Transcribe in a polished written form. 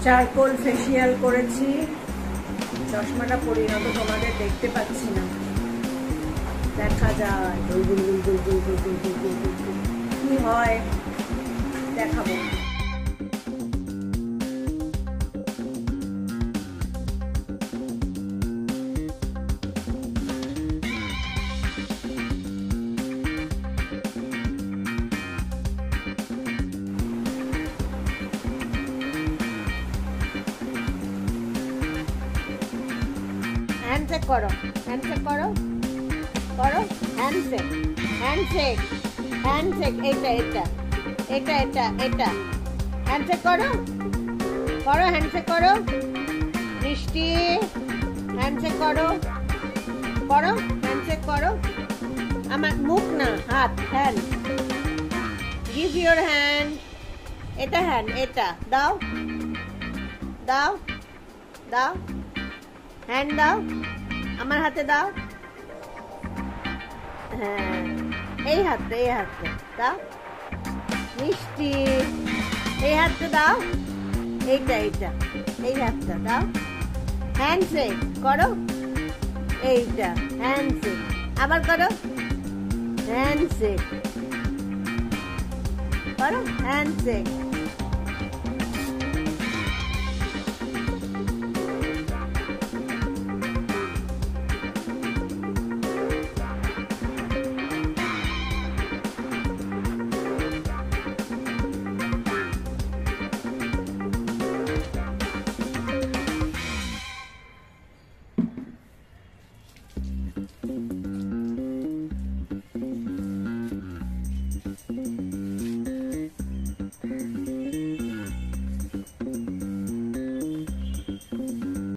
Charcoal facial করেছি। চশমাটা পরি না তো তোমাদের দেখতে পাচ্ছি না, দেখা যায় কি হয় দেখাবো। হ্যান্ডশেক করো, হ্যান্ডশেক করো, করো হ্যান্ডশেক, হ্যান্ডশেক, হ্যান্ডশেক। এটা এটা এটা এটা এটা হ্যান্ডশেক করো, করো হ্যান্ডশেক করো। মিষ্টি হ্যান্ডশেক করো, করো হ্যান্ডশেক করো। আমার মুখ না, হাত, হ্যান্ড। Give your hand. এটা হ্যান্ড, এটা দাও, দাও, দাও হ্যান্ড দাও, আমার হাতে দাও। হ্যাঁ, এই হাতে, এই হাতে দাও। মিষ্টি এই হাতটা দাও, এইটা এইটা এই হাতটা দাও। হ্যান্ডশেক করো, এইটা হ্যান্ডশেক। আবার করো হ্যান্ডশেক, করো হ্যান্ডশেক।